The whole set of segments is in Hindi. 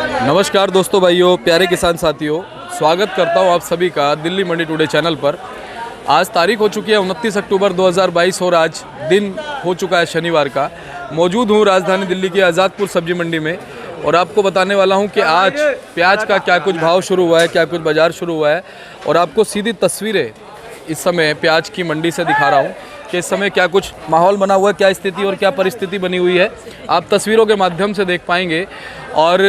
नमस्कार दोस्तों, भाइयों, प्यारे किसान साथियों, स्वागत करता हूं आप सभी का दिल्ली मंडी टुडे चैनल पर। आज तारीख हो चुकी है 29 अक्टूबर 2022 और आज दिन हो चुका है शनिवार का। मौजूद हूं राजधानी दिल्ली की आज़ादपुर सब्जी मंडी में और आपको बताने वाला हूं कि आज प्याज का क्या कुछ भाव शुरू हुआ है, क्या कुछ बाज़ार शुरू हुआ है और आपको सीधी तस्वीरें इस समय प्याज की मंडी से दिखा रहा हूं कि इस समय क्या कुछ माहौल बना हुआ है, क्या स्थिति और क्या परिस्थिति बनी हुई है, आप तस्वीरों के माध्यम से देख पाएंगे। और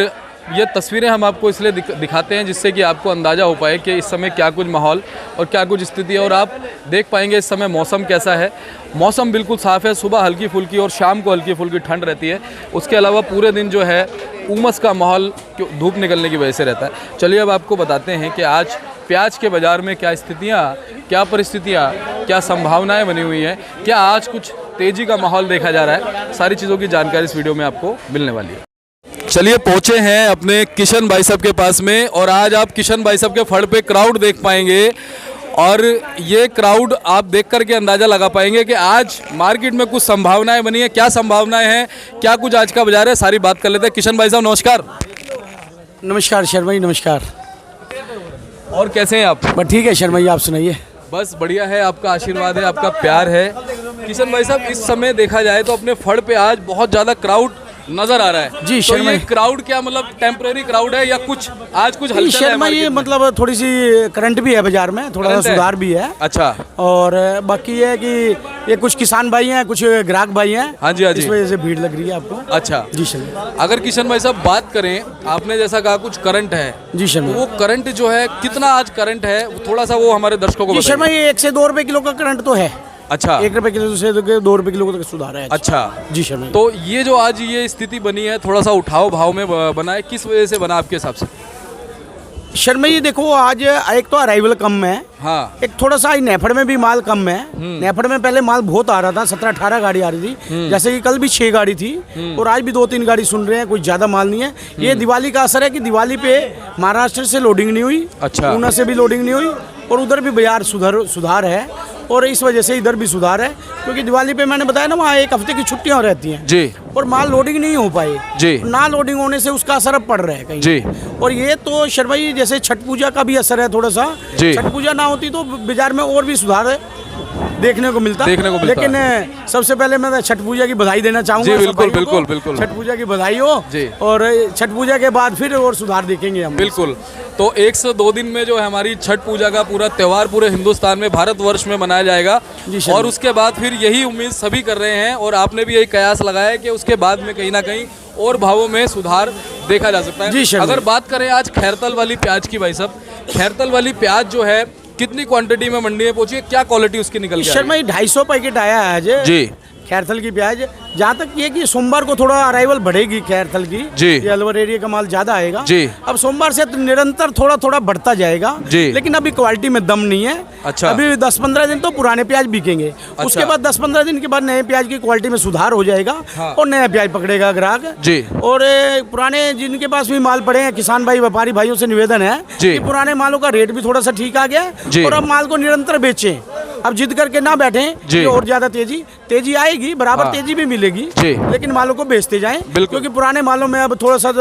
ये तस्वीरें हम आपको इसलिए दिखाते हैं जिससे कि आपको अंदाज़ा हो पाए कि इस समय क्या कुछ माहौल और क्या कुछ स्थिति है। और आप देख पाएंगे इस समय मौसम कैसा है। मौसम बिल्कुल साफ़ है, सुबह हल्की फुल्की और शाम को हल्की फुल्की ठंड रहती है। उसके अलावा पूरे दिन जो है उमस का माहौल धूप निकलने की वजह से रहता है। चलिए अब आपको बताते हैं कि आज प्याज के बाज़ार में क्या स्थितियाँ, क्या परिस्थितियाँ, क्या संभावनाएं बनी हुई हैं, क्या आज कुछ तेज़ी का माहौल देखा जा रहा है। सारी चीज़ों की जानकारी इस वीडियो में आपको मिलने वाली है। चलिए पहुँचे हैं अपने किशन भाई साहब के पास में और आज आप किशन भाई साहब के फड़ पे क्राउड देख पाएंगे और ये क्राउड आप देख करके अंदाज़ा लगा पाएंगे कि आज मार्केट में कुछ संभावनाएं बनी है। क्या संभावनाएं हैं, क्या कुछ आज का बाजार है, सारी बात कर लेते हैं। किशन भाई साहब नमस्कार। नमस्कार शर्मा जी, नमस्कार। और कैसे हैं आप? बस ठीक है शर्मा जी, आप सुनाइए। बस बढ़िया है, आपका आशीर्वाद है, आपका प्यार है। किशन भाई साहब, इस समय देखा जाए तो अपने फड़ पे आज बहुत ज़्यादा क्राउड नजर आ रहा है। जी तो शर्मा, ये क्राउड क्या मतलब टेम्परेरी क्राउड है या कुछ आज कुछ हलचल है शर्मा ये मतलब थोड़ी सी करंट भी है बाजार में, थोड़ा सा सुधार भी है। अच्छा। और बाकी ये है कि ये कुछ किसान भाई हैं, कुछ ग्राहक भाई हैं। हाँ जी, हाँ जी। इस वजह से भीड़ लग रही है आपको। अच्छा जी शर्मा। अगर किशन भाई साहब बात करें, आपने जैसा कहा कुछ करंट है। जी शर्मा। वो करंट जो है कितना आज करंट है, थोड़ा सा वो हमारे दर्शकों को जी बताइए। शर्मा ये 1 से 2 रुपए किलो का करंट तो है। अच्छा। 1 रुपए किलो से 2 रुपए किलो तक सुधार है। अच्छा जी शर्मा। तो ये जो आज ये स्थिति बनी है, थोड़ा सा उठाव भाव में बना है, किस वजह से बना आपके हिसाब से? शर्मा जी देखो, आज एक तो अराइवल कम है। हाँ। एक थोड़ा सा नेफड़ में भी माल कम है। नेफड़ में पहले माल बहुत आ रहा था, 17-18 गाड़ी आ रही थी, जैसे कि कल भी 6 गाड़ी थी और आज भी 2-3 गाड़ी सुन रहे हैं, कुछ ज़्यादा माल नहीं है। ये दिवाली का असर है कि दिवाली पे महाराष्ट्र से लोडिंग नहीं हुई। अच्छा। ऊना से भी लोडिंग नहीं हुई और उधर भी बाजार सुधार है और इस वजह से इधर भी सुधार है, क्योंकि दिवाली पे मैंने बताया ना, वहाँ 1 हफ्ते की छुट्टियाँ रहती हैं जी और माल लोडिंग नहीं हो पाए जी। ना लोडिंग होने से उसका असर अब पड़ रहा है कहीं जी। और ये तो शर्मा जी जैसे छठ पूजा का भी असर है थोड़ा सा। जी। छठ पूजा ना होती तो बाजार में और भी सुधार देखने को मिलता। लेकिन सबसे पहले मैं छठ पूजा की बधाई देना चाहूँगा। जी बिल्कुल बिल्कुल बिल्कुल। छठ पूजा की बधाई हो जी। और छठ पूजा के बाद फिर और सुधार देखेंगे हम। बिल्कुल। तो 1 से 2 दिन में जो है हमारी छठ पूजा का पूरा त्यौहार पूरे हिंदुस्तान में, भारतवर्ष में मनाया जाएगा और उसके बाद फिर यही उम्मीद सभी कर रहे हैं और आपने भी यही कयास लगाया है कि उसके बाद में कहीं ना कहीं और भावों में सुधार देखा जा सकता है। जी। अगर बात करें आज खैरतल वाली प्याज की, भाई साहब, खैरतल वाली प्याज जो है कितनी क्वांटिटी में मंडी में पहुंची है, क्या क्वालिटी उसकी निकल गई? शर्मा 250 पैकेट आया है आज जी खैरथल की प्याज। जहाँ तक ये कि सोमवार को थोड़ा अराइवल बढ़ेगी खैरथल की जी। ये अलवर एरिया का माल ज्यादा आएगा जी। अब सोमवार से तो निरंतर थोड़ा थोड़ा बढ़ता जाएगा जी। लेकिन अभी क्वालिटी में दम नहीं है। अच्छा। अभी 10-15 दिन तो पुराने प्याज बिकेंगे। अच्छा। उसके बाद 10-15 दिन के बाद नए प्याज की क्वालिटी में सुधार हो जाएगा। हाँ। और नया प्याज पकड़ेगा ग्राहक जी। और पुराने जिनके पास भी माल पड़े हैं किसान भाई व्यापारी भाइयों से निवेदन है कि पुराने मालों का रेट भी थोड़ा सा ठीक आ गया और अब माल को निरंतर बेचें। अब जिद करके ना बैठें और ज्यादा तेजी आएगी, बराबर तेजी भी मिलेगी, लेकिन मालों को बेचते जाएं, क्योंकि पुराने मालों में अब थोड़ा सा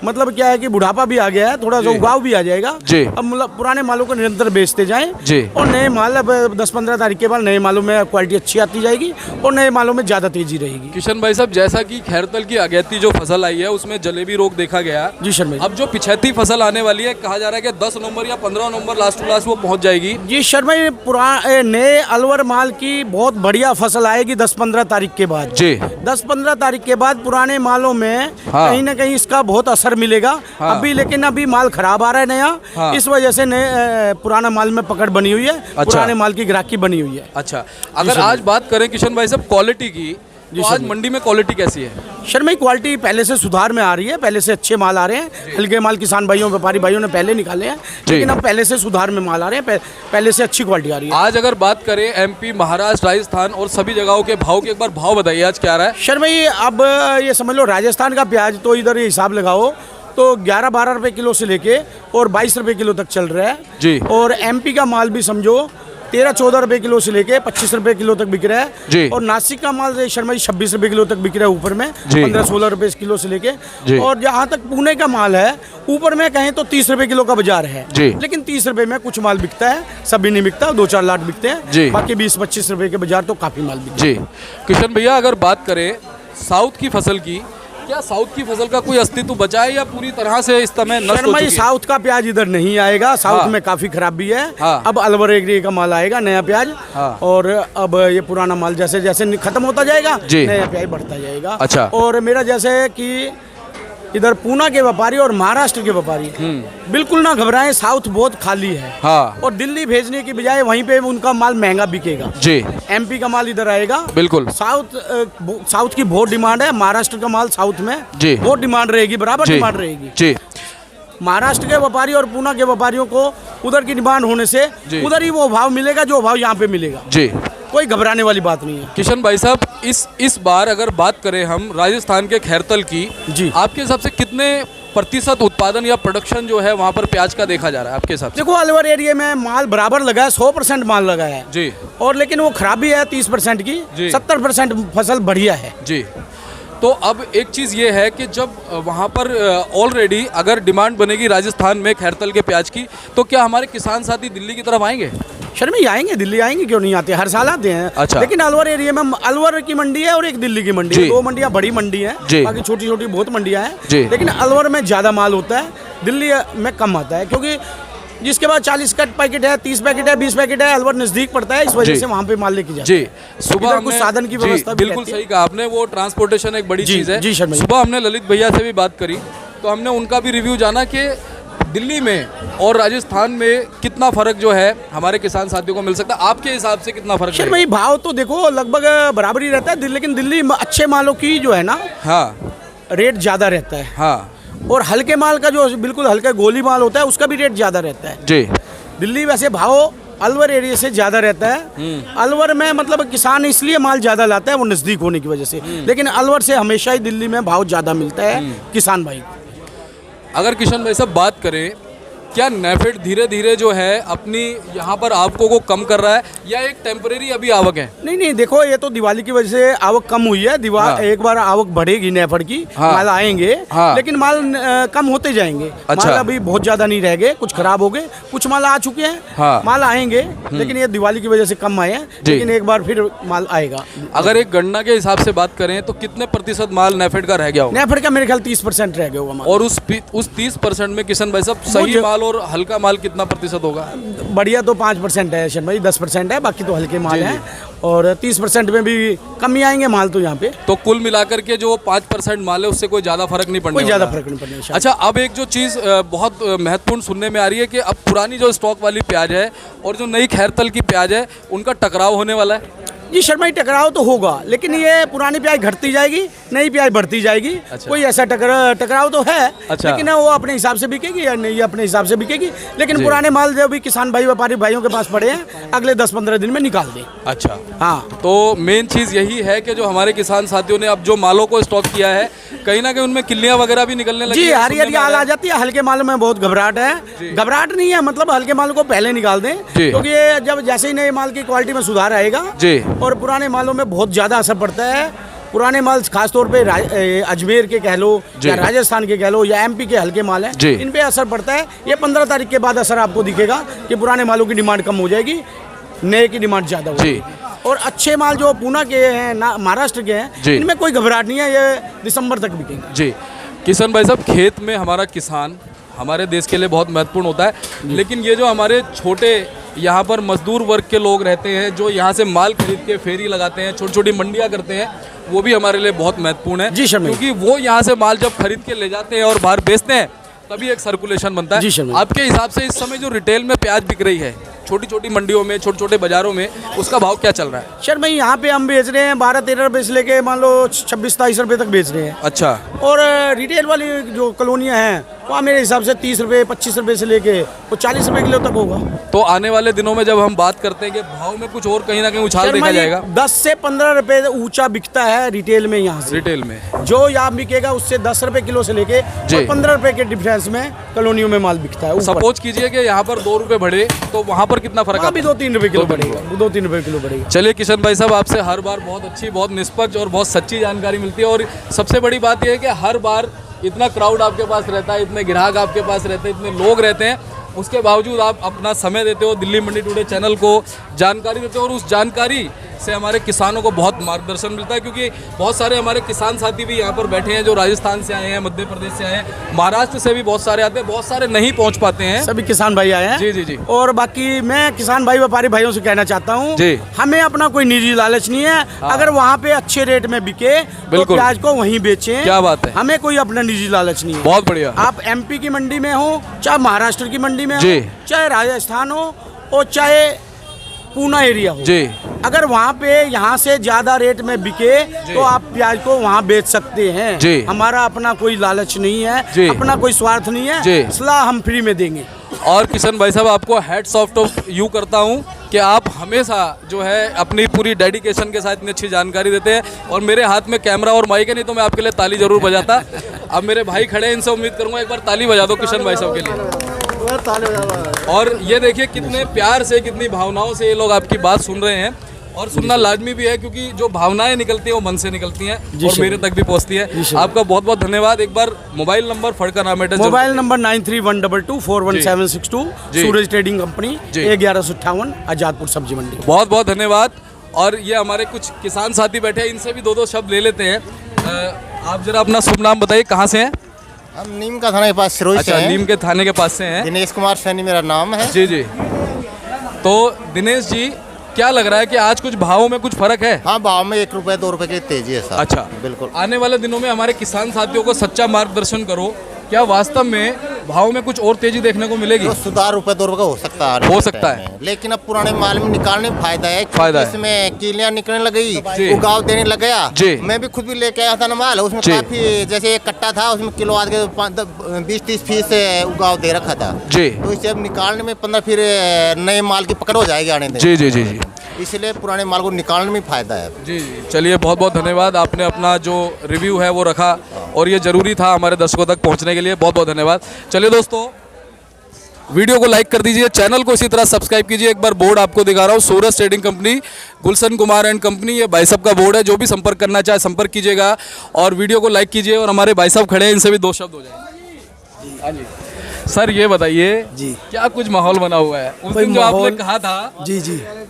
मतलब क्या है कि बुढ़ापा भी आ गया है, थोड़ा सा उगाव भी आ जाएगा। अब मतलब पुराने मालों को निरंतर बेचते जाएं और नए माल अब 10-15 तारीख के बाद नए मालों में क्वालिटी अच्छी आती जाएगी और नए मालों में ज्यादा तेजी रहेगी। किशन भाई साहब, जैसा कि खैरतल की अगैती जो फसल आई है उसमें जलेबी रोग देखा गया। जी शर्मा। अब जो पिछैती फसल आने वाली है, कहा जा रहा है कि 10 नवंबर या 15 नवंबर लास्ट टू लास्ट वो पहुंच जाएगी। जी शर्मा, पुराने नए अलवर माल की बहुत बढ़िया फसल आएगी 10-15 तारीख के बाद। जी। 10-15 तारीख के बाद पुराने मालों में कहीं ना कहीं इसका बहुत असर मिलेगा। अभी लेकिन अभी माल खराब आ रहा है नया, इस वजह से नए पुराना माल में पकड़ बनी हुई है। पुराने माल की ग्राहकी बनी हुई है। अच्छा, अगर आज बात करें किशन भाई साहब क्वालिटी की, तो आज मंडी में क्वालिटी कैसी है? शर्मा क्वालिटी पहले से सुधार में आ रही है, पहले से अच्छे माल आ रहे हैं। हल्के माल किसान भाइयों व्यापारी भाइयों ने पहले निकाले हैं, लेकिन अब पहले से सुधार में माल आ रहे हैं, पहले से अच्छी क्वालिटी आ रही है। आज अगर बात करें एमपी, महाराष्ट्र, राजस्थान और सभी जगहों के भाव के, एक बार भाव बताइए आज क्या रहा है? शर्मा अब ये समझ लो राजस्थान का प्याज तो इधर हिसाब लगाओ तो 11-12 रुपए किलो से लेके और 22 रुपए किलो तक चल रहा है जी। और एमपी का माल भी समझो 13-14 रुपए किलो से लेके 25 रुपए किलो तक बिक रहा जी। है। और नासिक का माल शर्मा जी 26 रुपए किलो तक बिक रहा है ऊपर में, 15-16 रुपए किलो से लेके। और जहाँ तक पुणे का माल है ऊपर में कहें तो 30 रुपए किलो का बाजार है, लेकिन 30 रुपए में कुछ माल बिकता है, सभी नहीं बिकता, 2-4 लाट बिकते हैं, बाकी 20-25 रुपए के बाजार तो काफी माल बिकता है। किशन भैया, अगर बात करें साउथ की फसल की, क्या साउथ की फसल का कोई अस्तित्व बचा है या पूरी तरह से इस समय नष्ट हो चुकी है? साउथ का प्याज इधर नहीं आएगा, साउथ में काफी खराबी है। अब अलवर एग्री का माल आएगा, नया प्याज। और अब ये पुराना माल जैसे जैसे खत्म होता जाएगा, नया प्याज बढ़ता जाएगा। अच्छा। और मेरा जैसे कि इधर पूना के व्यापारी और महाराष्ट्र के व्यापारी बिल्कुल ना घबराएं, साउथ बहुत खाली है। और दिल्ली भेजने की बजाय वहीं पे उनका माल महंगा बिकेगा जी। एमपी का माल इधर आएगा बिल्कुल। साउथ की बहुत डिमांड है, महाराष्ट्र का माल साउथ में बहुत डिमांड रहेगी, बराबर डिमांड रहेगी जी। महाराष्ट्र के व्यापारी और पूना के व्यापारियों को उधर की डिमांड होने से उधर ही वो भाव मिलेगा जो भाव यहाँ पे मिलेगा जी। कोई घबराने वाली बात नहीं है। किशन भाई साहब, इस बार अगर बात करें हम राजस्थान के खैरतल की जी, आपके हिसाब से कितने प्रतिशत उत्पादन या प्रोडक्शन जो है वहाँ पर प्याज का देखा जा रहा है आपके हिसाब से? देखो, अलवर एरिया में माल बराबर लगा है, 100% माल लगा है जी। और लेकिन वो खराबी है 30% की, 70% फसल बढ़िया है जी। तो अब एक चीज़ ये है कि जब वहाँ पर ऑलरेडी अगर डिमांड बनेगी राजस्थान में खैरतल के प्याज की, तो क्या हमारे किसान साथी दिल्ली की तरफ आएंगे? शर्मी आएंगे, दिल्ली आएंगे, क्यों नहीं आते, हर साल आते हैं। अच्छा। लेकिन अलवर एरिया में अलवर की मंडी है और एक दिल्ली की मंडी है, 2 मंडियाँ बड़ी मंडी है, बाकी छोटी छोटी बहुत मंडियाँ हैं। लेकिन अलवर में ज़्यादा माल होता है, दिल्ली में कम आता है, क्योंकि जिसके बाद 40 का पैकेट है, 30 पैकेट है, 20 पैकेट है, अलवर नजदीक पड़ता है, इस वजह से वहाँ पे माल लेके जाते हैं जी। सुबह कुछ साधन की व्यवस्था बिल्कुल सही कहा आपने, वो ट्रांसपोर्टेशन एक बड़ी चीज़ है जी। सुबह हमने ललित भैया से भी बात करी तो हमने उनका भी रिव्यू जाना कि दिल्ली में और राजस्थान में कितना फर्क जो है हमारे किसान साथियों को मिल सकता है। आपके हिसाब से कितना फर्क है? भाई भाव तो देखो लगभग बराबर ही रहता है, लेकिन दिल्ली अच्छे मालों की जो है ना रेट ज़्यादा रहता है। और हल्के माल का जो बिल्कुल हल्का गोली माल होता है उसका भी रेट ज़्यादा रहता है जी। दिल्ली वैसे भाव अलवर एरिया से ज़्यादा रहता है। अलवर में मतलब किसान इसलिए माल ज़्यादा लाता है, वो नज़दीक होने की वजह से, लेकिन अलवर से हमेशा ही दिल्ली में भाव ज़्यादा मिलता है किसान भाई। अगर किशन भाई साहब बात करें, क्या नेफेड धीरे धीरे जो है अपनी यहाँ पर आवकों को कम कर रहा है या एक टेम्परेरी अभी आवक है? नहीं, देखो ये तो दिवाली की वजह से आवक कम हुई है। एक बार आवक बढ़ेगी नेफेड की, माल आएंगे, लेकिन माल कम होते जाएंगे। माल अभी बहुत ज्यादा नहीं रह गए, कुछ खराब हो गए, कुछ माल आ चुके हैं, माल आएंगे, लेकिन ये दिवाली की वजह से कम आए हैं, लेकिन एक बार फिर माल आएगा। अगर एक गणना के हिसाब से बात करें तो कितने प्रतिशत माल नेफेड का रह गया होगा? नेफेड का मेरे ख्याल 30% रह गया होगा। और उस 30% में किशन भाई साहब सही माल और हल्का माल कितना प्रतिशत होगा? बढ़िया तो 5% है शर्मा जी, 10% है, बाकी तो हल्के माल हैं। और 30% में भी कमी आएंगे माल तो यहाँ पे। तो कुल मिलाकर के जो 5% माल है उससे कोई ज़्यादा फर्क नहीं पड़ने, कोई ज़्यादा फर्क नहीं पड़ने। अच्छा, अब एक जो चीज़ बहुत महत्वपूर्ण सुनने में आ रही है कि अब पुरानी जो स्टॉक वाली प्याज है और जो नई खैरतल की प्याज है उनका टकराव होने वाला है जी। शर्मा जी, टकराव तो होगा, लेकिन ये पुरानी प्याज घटती जाएगी, नई प्याज बढ़ती जाएगी। अच्छा। कोई ऐसा टकराव तो है। अच्छा। लेकिन वो अपने हिसाब से बिकेगी या नहीं अपने हिसाब से बिकेगी, लेकिन पुराने माल जो भी किसान भाई व्यापारी भाइयों के पास पड़े हैं अगले 10-15 दिन में निकाल दें। अच्छा, हाँ। तो मेन चीज़ यही है कि जो हमारे किसान साथियों ने अब जो मालों को स्टॉक किया है, कहीं ना कहीं उनमें किल्लियाँ वगैरह भी निकलने लगी जी। हरी हाल आ जाती है, हल्के मालों में बहुत घबराहट है। घबराहट नहीं है, मतलब हल्के माल को पहले निकाल दें, क्योंकि जब जैसे ही नए माल की क्वालिटी में सुधार आएगा और पुराने मालों में बहुत ज़्यादा असर पड़ता है। पुराने माल खासतौर पे अजमेर के कह लो या राजस्थान के कह लो या एमपी के हल्के माल हैं, इन पे असर पड़ता है। ये 15 तारीख के बाद असर आपको दिखेगा कि पुराने मालों की डिमांड कम हो जाएगी, नए की डिमांड ज़्यादा होगी। और अच्छे माल जो पूना के हैं ना महाराष्ट्र के हैं, इनमें कोई घबराहट नहीं है, ये दिसंबर तक बिकेंगे जी। किशन भाई साहब, खेत में हमारा किसान हमारे देश के लिए बहुत महत्वपूर्ण होता है, लेकिन ये जो हमारे छोटे यहाँ पर मजदूर वर्ग के लोग रहते हैं जो यहाँ से माल खरीद के फेरी लगाते हैं, छोटी छोटी मंडियाँ करते हैं, वो भी हमारे लिए बहुत महत्वपूर्ण है जी। क्योंकि वो यहाँ से माल जब खरीद के ले जाते हैं और बाहर बेचते हैं तभी एक सर्कुलेशन बनता है जी। आपके हिसाब से इस समय जो रिटेल में प्याज बिक रही है छोटी छोटी मंडियों में, छोटे छोटे बाजारों में, उसका भाव क्या चल रहा है? सर भाई, यहाँ पे हम बेच रहे हैं 12-13 रुपये से लेके मान लो 26-27 रुपये तक बेच रहे हैं। अच्छा। और रिटेल वाली जो कॉलोनियाँ हैं वो मेरे हिसाब से 30 रुपये 25 रुपये से लेके वो 40 रुपये किलो तक होगा। तो आने वाले दिनों में जब हम बात करते हैं कि भाव में कुछ और कहीं ना कहीं उछाल देखा जाएगा। 10 से 15 रुपये ऊंचा बिकता है रिटेल में, यहाँ से रिटेल में जो यहाँ बिकेगा उससे 10 रुपये किलो से लेके 15 रुपये के डिफरेंस में कॉलोनियों में माल बिकता है। सपोज कीजिए कि यहाँ पर 2 रुपये बढ़े तो वहाँ पर कितना फर्क अभी 2-3 रुपये किलो बढ़ेगा, 2-3 रुपये किलो बढ़ेगा। चलिए किशन भाई साहब, आपसे हर बार बहुत अच्छी, बहुत निष्पक्ष और बहुत सच्ची जानकारी मिलती है। और सबसे बड़ी बात यह है कि हर बार इतना क्राउड आपके पास रहता है, इतने ग्राहक आपके पास रहते हैं, इतने लोग रहते हैं, उसके बावजूद आप अपना समय देते हो, दिल्ली मंडी टुडे चैनल को जानकारी देते हो और उस जानकारी से हमारे किसानों को बहुत मार्गदर्शन मिलता है। क्योंकि बहुत सारे हमारे किसान साथी भी यहाँ पर बैठे हैं जो राजस्थान से आए हैं, मध्य प्रदेश से आए हैं, महाराष्ट्र से भी बहुत सारे आते हैं, बहुत सारे नहीं पहुँच पाते हैं। सभी किसान भाई आए हैं। जी जी जी। और बाकी मैं किसान भाई व्यापारी भाइयों से कहना चाहता हूँ, हमें अपना कोई निजी लालच नहीं है। अगर वहाँ पे अच्छे रेट में बिके तो प्याज को वहीं बेचें। क्या बात है, हमें कोई अपना निजी लालच नहीं है। बहुत बढ़िया। आप MP की मंडी में हो, चाहे महाराष्ट्र की मंडी में हो, चाहे राजस्थान हो और चाहे पूना एरिया हो, अगर वहाँ पे यहाँ से ज्यादा रेट में बिके तो आप प्याज को वहाँ बेच सकते हैं। हमारा अपना कोई लालच नहीं है, अपना कोई स्वार्थ नहीं है, सलाह हम फ्री में देंगे। और किशन भाई साहब, आपको हैट्स ऑफ टू यू करता हूँ कि आप हमेशा जो है अपनी पूरी डेडिकेशन के साथ इतनी अच्छी जानकारी देते हैं। और मेरे हाथ में कैमरा और माइक है, नहीं तो मैं आपके लिए ताली जरूर बजाता। अब मेरे भाई खड़े हैं, इनसे उम्मीद करूंगा एक बार ताली बजा दो किशन भाई साहब के लिए। और ये देखिए कितने प्यार से, कितनी भावनाओं से ये लोग आपकी बात सुन रहे हैं। और सुनना लाजमी भी है, क्योंकि जो भावनाएं निकलती हैं वो मन से निकलती हैं और मेरे तक भी पहुंचती है। आपका बहुत बहुत धन्यवाद। एक बार मोबाइल नंबर फड़का नाम है, मोबाइल नंबर 9312241762, सूरज ट्रेडिंग कंपनी, 1158, आजादपुर सब्जी मंडी। बहुत बहुत धन्यवाद। और ये हमारे कुछ किसान साथी बैठे हैं, इनसे भी 2-2 शब्द ले लेते हैं। आप जरा अपना शुभ नाम बताइए, कहाँ से हैं? हम नीम का थाने के पास सिरोही से हैं। नीम के थाने के पास से हैं। दिनेश कुमार सैनी मेरा नाम है। जी जी। तो दिनेश जी, क्या लग रहा है कि आज कुछ भावों में कुछ फर्क है? हाँ, भाव में 1 रुपये 2 रुपये की तेजी है साहब। अच्छा, बिल्कुल। आने वाले दिनों में हमारे किसान साथियों को सच्चा मार्गदर्शन करो, क्या वास्तव में भाव में कुछ और तेजी देखने को मिलेगी? तो सुधार ₹1 2 रुपये हो सकता है, लेकिन अब पुराने माल में निकालने में फायदा है। इसमें कीलियां निकलने लगी, उगाव देने लग गया। मैं भी खुद भी लेके आया था ना माल, उसमें काफी, जैसे एक कट्टा था उसमें किलो आज के 20-30 फीस उगाव दे रखा था। तो इसे अब निकालने में 15 फिर नए माल की पकड़ हो जाएगी आने दिन। जी। इसलिए पुराने माल को निकालने में फायदा है। जी। चलिए बहुत बहुत धन्यवाद, आपने अपना जो रिव्यू है वो रखा और ये ज़रूरी था हमारे दर्शकों तक पहुंचने के लिए। बहुत बहुत धन्यवाद। चलिए दोस्तों, वीडियो को लाइक कर दीजिए, चैनल को इसी तरह सब्सक्राइब कीजिए। एक बार बोर्ड आपको दिखा रहा हूँ, Suraj trading company, Gulshan Kumar and company, ये भाई साहब का बोर्ड है। जो भी संपर्क करना चाहे संपर्क कीजिएगा और वीडियो को लाइक कीजिए। और हमारे भाई साहब खड़े हैं, इनसे भी 2 शब्द हो जाएंगे। हाँ जी सर, ये बताइए जी, क्या कुछ माहौल बना हुआ है? उस दिन जो आपने कहा था जी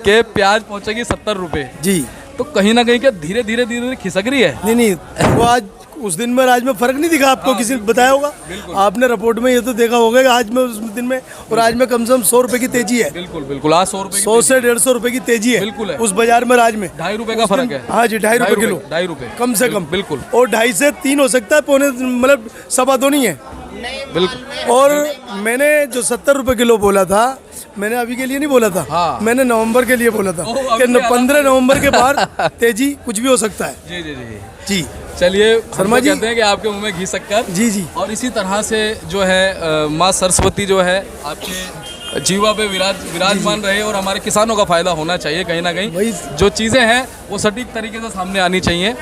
कि प्याज पहुंचेगी 70 रुपये जी, तो कहीं ना कहीं क्या धीरे धीरे खिसक रही है? नहीं, वो आज उस दिन में आज में फर्क नहीं दिखा आपको? किसी ने बताया होगा? आपने रिपोर्ट में ये तो देखा होगा कि आज में उस दिन में और आज में कम से कम 100 रुपए की तेजी है। बिल्कुल आज 100 रुपए, 100 से 150 रुपए की तेजी है। बिल्कुल है उस बाजार में आज में 2.5 रुपए का फर्क है। हाँ जी, 2.5 रुपए किलो, 2.5 रुपए कम से कम। बिल्कुल। और 2.5 से 3 हो सकता है, पौने मतलब 2.25 नहीं है। बिल्कुल। और मैंने जो 70 रुपए किलो बोला था, मैंने अभी के लिए नहीं बोला था। हाँ। मैंने नवंबर के लिए बोला था कि 15 नवंबर के बाद तेजी कुछ भी हो सकता है। जी। चलिए, शर्मा जी कहते हैं कि आपके मुंह में घी शक्कर। जी। और इसी तरह से जो है माँ सरस्वती जो है आपके जीवा पे विराजमान रहे और हमारे किसानों का फायदा होना चाहिए। कहीं ना कहीं जो चीज़ें हैं वो सटीक तरीके से सामने आनी चाहिए।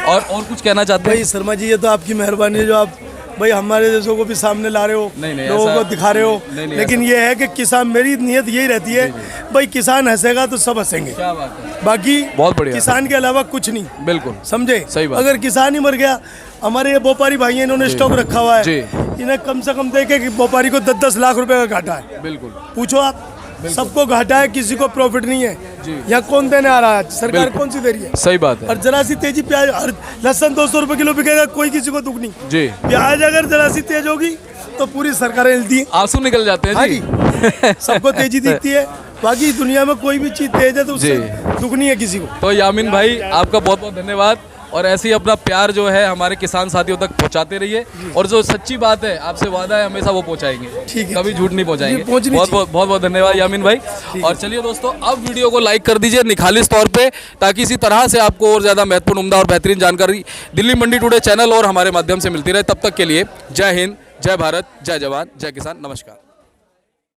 और कुछ कहना चाहते हैं? शर्मा जी, ये तो आपकी मेहरबानी है जो आप भाई हमारे जैसों को भी सामने ला रहे हो, लोगों को दिखा रहे हो। लेकिन ये है कि किसान, मेरी नियत यही रहती है भाई, किसान हंसेगा तो सब हंसेंगे। क्या बात है, बाकी बहुत बढ़िया, किसान के अलावा कुछ नहीं। बिल्कुल समझे? सही बात। अगर किसान ही मर गया, हमारे ये व्यापारी भाई हैं, इन्होंने स्टॉक रखा हुआ है, इन्हें कम से कम देखे कि व्यापारी को 10-10 लाख रुपए का घाटा है। बिल्कुल। पूछो आप, सबको घाटा है, किसी को प्रॉफिट नहीं है। यहाँ कौन देने आ रहा है? सरकार कौन सी दे रही है? सही बात है। और जरा सी तेजी, प्याज लहसन 200 रुपए किलो बिकेगा, कोई किसी को दुख नहीं जी। प्याज अगर जरा सी तेज होगी तो पूरी सरकारें हिलती हैं, आंसू निकल जाते हैं जी। सबको तेजी दिखती है। बाकी दुनिया में कोई भी चीज तेज है तो उससे दुख नहीं है किसी को। तो यामीन भाई, आपका बहुत बहुत धन्यवाद। और ऐसे ही अपना प्यार जो है हमारे किसान साथियों तक पहुंचाते रहिए। और जो सच्ची बात है, आपसे वादा है, हमेशा वो पहुंचाएंगे। ठीक है, कभी झूठ नहीं पहुंचाएंगे। बहुत बहुत धन्यवाद यामीन भाई। और चलिए दोस्तों, अब वीडियो को लाइक कर दीजिए निखालिस तौर पे, ताकि इसी तरह से आपको और ज़्यादा महत्वपूर्ण, उम्दा और बेहतरीन जानकारी दिल्ली मंडी टुडे चैनल और हमारे माध्यम से मिलती रहे। तब तक के लिए जय हिंद, जय भारत, जय जवान, जय किसान। नमस्कार।